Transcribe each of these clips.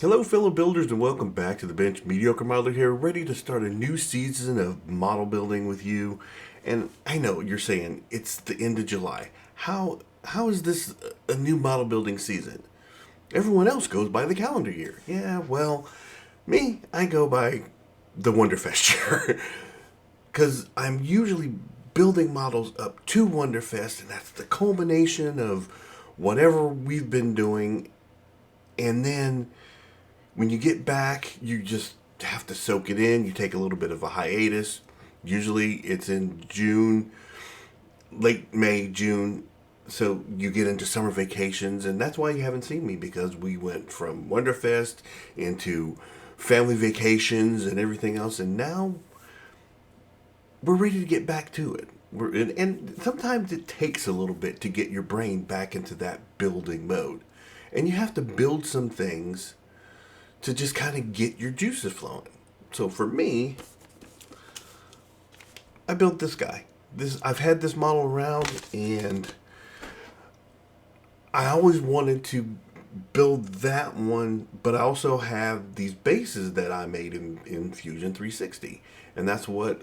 Hello fellow builders and welcome back to the bench. Mediocre Modeler here, ready to start a new season of model building with you. And I know you're saying it's the end of July. How is this a new model building season? Everyone else goes by the calendar year. Yeah, well, me, I go by the Wonderfest year. Because I'm usually building models up to Wonderfest, and that's the culmination of whatever we've been doing. And then when you get back, you just have to soak it in. You take a little bit of a hiatus. Usually it's in June, late May, June. So you get into summer vacations, and that's why you haven't seen me, because we went from Wonderfest into family vacations and everything else, and now we're ready to get back to it. And sometimes it takes a little bit to get your brain back into that building mode. And you have to build some things to just kind of get your juices flowing. So for me, I built this guy. I've had this model around, and I always wanted to build that one, but I also have these bases that I made in Fusion 360. And that's what,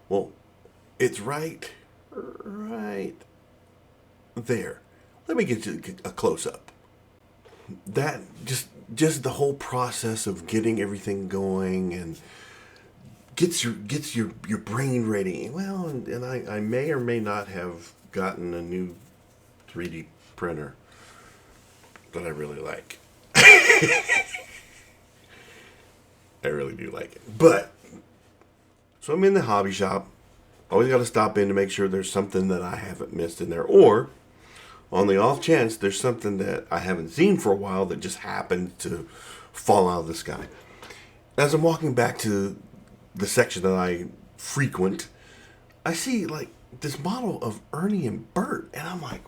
well, it's right there. Let me get you a close-up. That just the whole process of getting everything going and gets your brain ready. Well, and I may or may not have gotten a new 3D printer that I really like. I really do like it. But so I'm in the hobby shop. Always got to stop in to make sure there's something that I haven't missed in there, or on the off chance there's something that I haven't seen for a while that just happened to fall out of the sky. As I'm walking back to the section that I frequent, I see like this model of Ernie and Bert, and I'm like,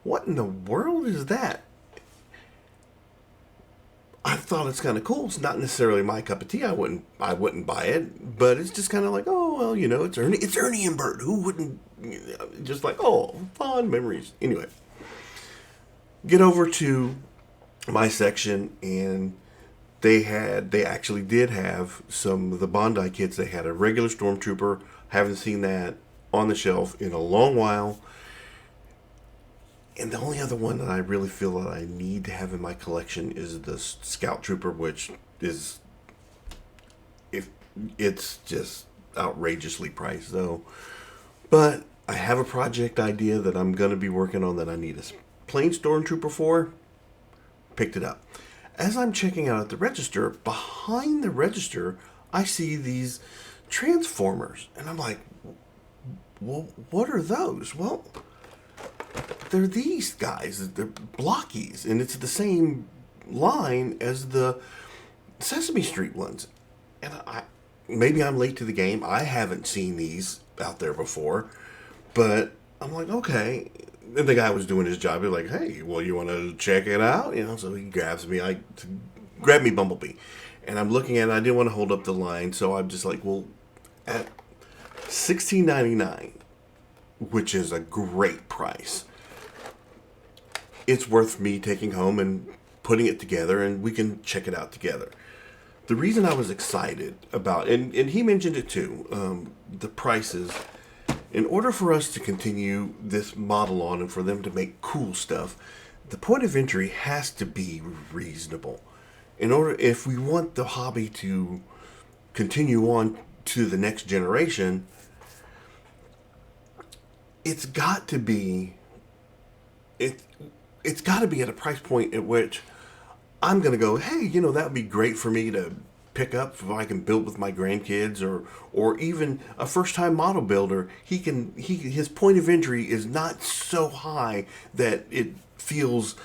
what in the world is that? I thought it's kind of cool. It's not necessarily my cup of tea. I wouldn't buy it, but it's just kind of like, oh well, it's Ernie and Bert. Who wouldn't? Just like, oh, fond memories. Anyway, get over to my section, and they actually did have some of the Bondi kits. They had a regular Stormtrooper. Haven't seen that on the shelf in a long while. And the only other one that I really feel that I need to have in my collection is the Scout Trooper, which is, if it's just outrageously priced though. But I have a project idea that I'm going to be working on that I need a plain Stormtrooper for. Picked it up. As I'm checking out at the register, behind the register, I see these Transformers. And I'm like, well, what are those? Well, they're these guys. They're Blokees. And it's the same line as the Sesame Street ones. And maybe I'm late to the game. I haven't seen these out there before. But I'm like, okay. And the guy was doing his job. He was like, hey, well, you want to check it out? So he grabs me. Grab me Bumblebee. And I'm looking at it. I didn't want to hold up the line. So I'm just like, well, at $16.99, which is a great price, it's worth me taking home and putting it together, and we can check it out together. The reason I was excited about, and he mentioned it too, the prices. In order for us to continue this model on and for them to make cool stuff, the point of entry has to be reasonable. If we want the hobby to continue on to the next generation, it's got to be it's got to be at a price point at which I'm going to go, hey, that would be great for me to pick up if I can build with my grandkids, or even a first-time model builder. His point of entry is not so high that it feels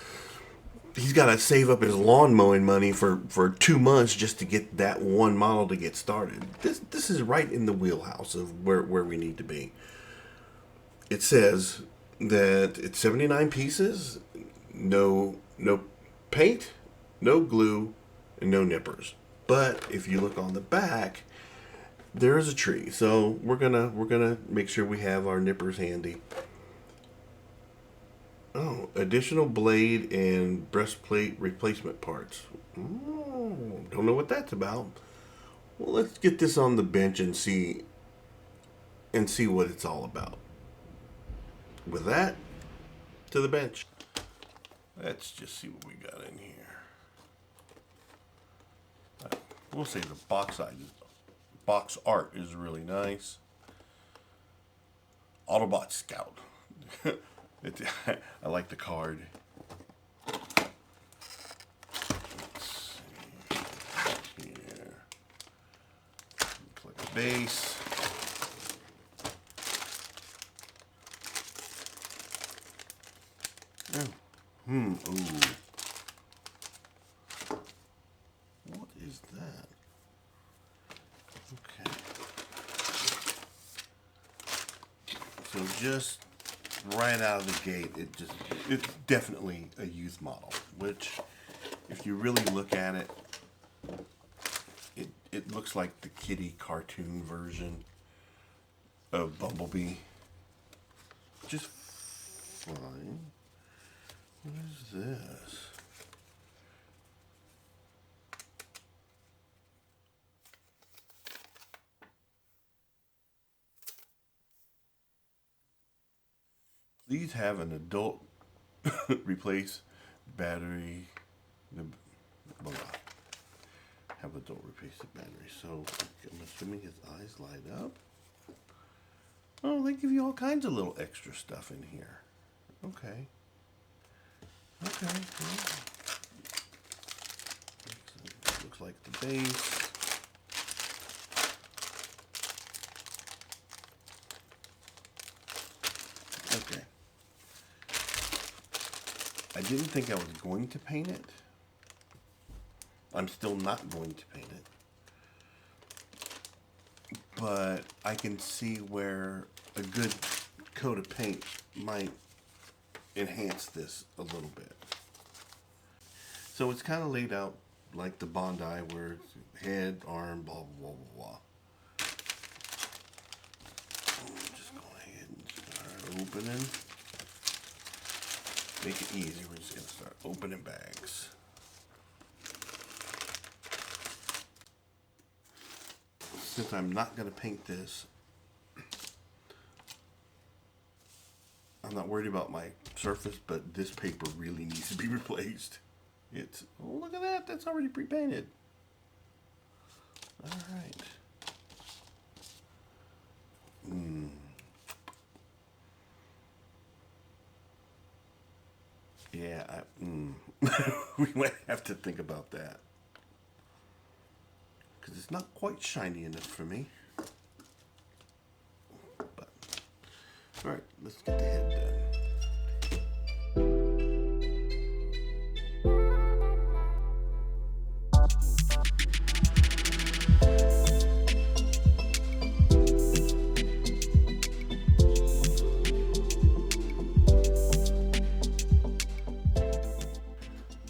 he's got to save up his lawn mowing money for 2 months just to get that one model to get started. This is right in the wheelhouse of where we need to be. It says that it's 79 pieces, no paint, no glue, and no nippers. But if you look on the back, there is a tree. So we're gonna make sure we have our nippers handy. Oh, additional blade and breastplate replacement parts. Don't know what that's about. Well, let's get this on the bench and see what it's all about. With that, to the bench. Let's just see what we got in here. We'll say the box art is really nice. Autobot Scout. I like the card. Let's see here. Click a base. Ooh. What is that? Okay. So just right out of the gate, it's definitely a youth model, which if you really look at it, it looks like the kiddie cartoon version of Bumblebee. Just fine. What is this? Please have an adult replace battery. Have adult replace the battery. So I'm assuming his eyes light up. Oh, they give you all kinds of little extra stuff in here. Okay. Okay. Looks like the base. Okay. I didn't think I was going to paint it. I'm still not going to paint it. But I can see where a good coat of paint might enhance this a little bit. So it's kind of laid out like the Bondi, where it's head, arm, blah, blah, blah, blah. Just go ahead and start opening. Make it easy. We're just going to start opening bags. Since I'm not going to paint this, I'm not worried about my surface, but this paper really needs to be replaced. It's, oh, look at that. That's already pre-painted. All right. Yeah, we might have to think about that. Because it's not quite shiny enough for me. But, all right, let's get the head done.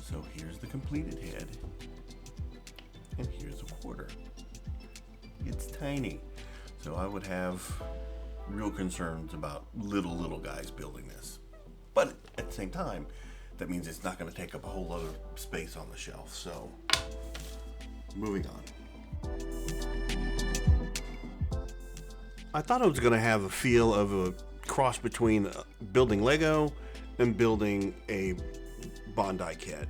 So here's the completed head. And here's a quarter. It's tiny. So I would have real concerns about little guys building this. But at the same time, that means it's not going to take up a whole lot of space on the shelf. So, moving on. I thought it was going to have a feel of a cross between building Lego and building a Bondi kit.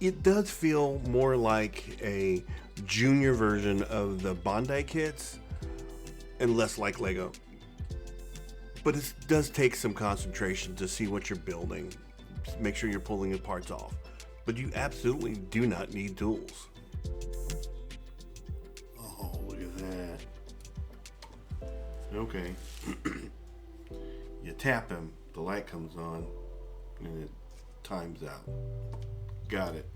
It does feel more like a junior version of the Bondi kits and less like Lego. But it does take some concentration to see what you're building. Make sure you're pulling the parts off. But you absolutely do not need tools. Oh, look at that. Okay. You tap him, the light comes on, and it times out. Got it.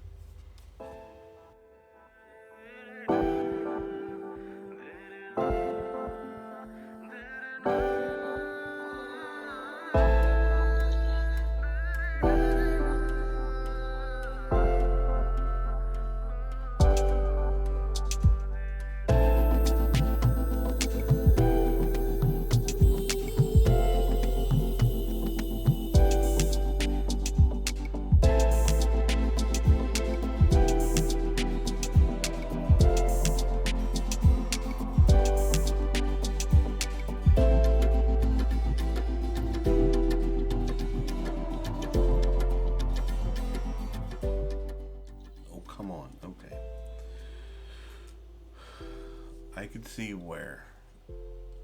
where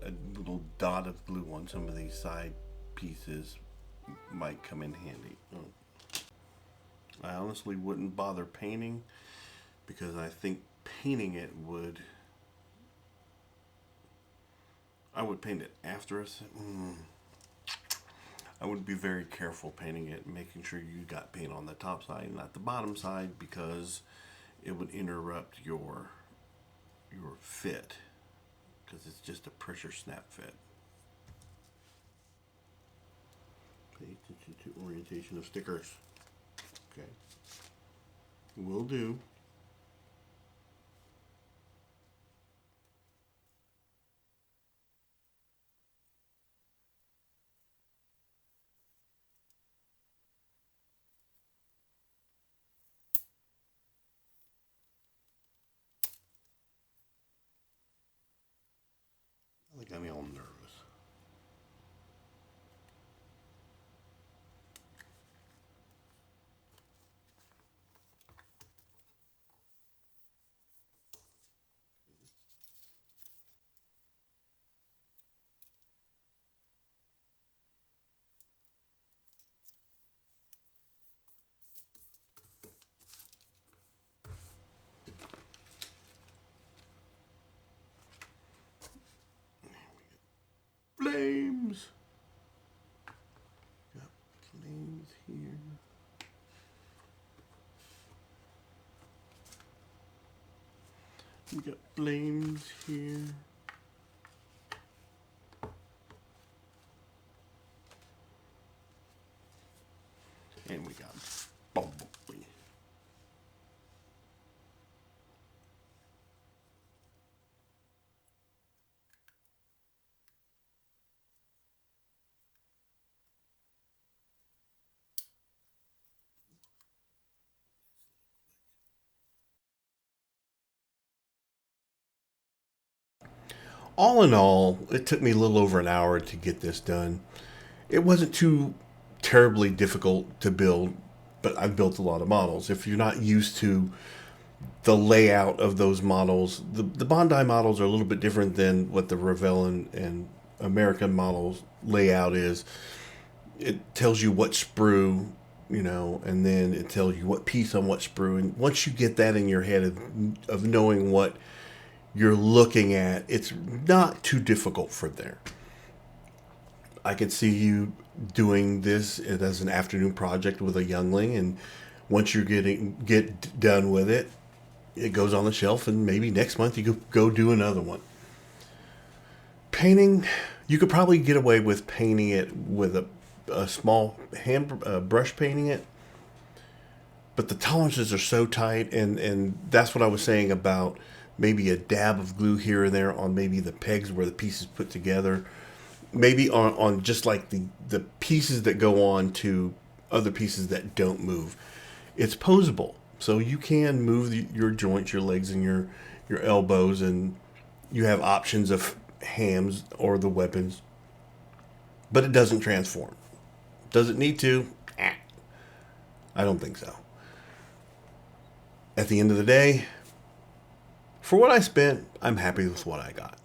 a little dot of glue on some of these side pieces might come in handy. I honestly wouldn't bother painting, because I think painting it I would paint it after I would be very careful painting it, making sure you got paint on the top side and not the bottom side, because it would interrupt your fit, because it's just a pressure snap fit. Pay attention to orientation of stickers. Okay, will do. That got me all nervous. Flames! Got flames here. We got flames here. And we got Bumblebee. All in all, it took me a little over an hour to get this done. It wasn't too terribly difficult to build, but I've built a lot of models. If you're not used to the layout of those models, the Bandai models are a little bit different than what the Revell and American models layout is. It tells you what sprue, and then it tells you what piece on what sprue. And once you get that in your head of knowing what you're looking at, it's not too difficult for there. I could see you doing this as an afternoon project with a youngling, and once you get done with it, it goes on the shelf, and maybe next month you could go do another one. Painting, you could probably get away with painting it with a small hand brush painting it, but the tolerances are so tight, and that's what I was saying about maybe a dab of glue here and there on maybe the pegs where the pieces put together, maybe on just like the pieces that go on to other pieces that don't move. It's posable, so you can move your joints, your legs, and your elbows, and you have options of hams or the weapons, but it doesn't transform. Does it need to? I don't think so. At the end of the day, for what I spent, I'm happy with what I got.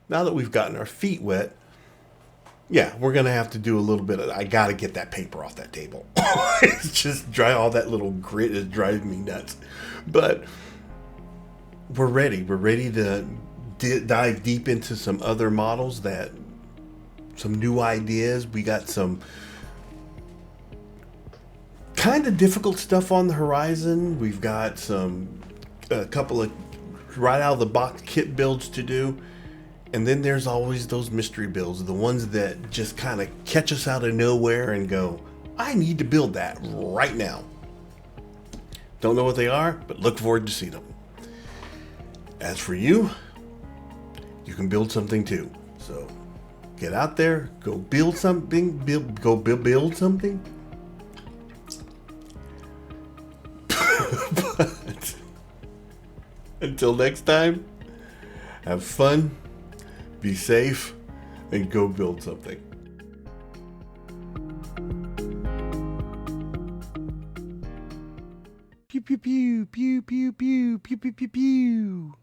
Now that we've gotten our feet wet, yeah, we're going to have to do a little bit of, I got to get that paper off that table. It's just dry, all that little grit is driving me nuts. But we're ready. We're ready to dive deep into some other models, some new ideas. We got some kind of difficult stuff on the horizon. We've got a couple of right out of the box kit builds to do, and then there's always those mystery builds, the ones that just kind of catch us out of nowhere and go, I need to build that right now. Don't know what they are, but look forward to see them. As for you, you can build something too. So get out there, go build something, build something. But until next time, have fun, be safe, and go build something. Pew pew pew pew pew pew pew pew pew pew.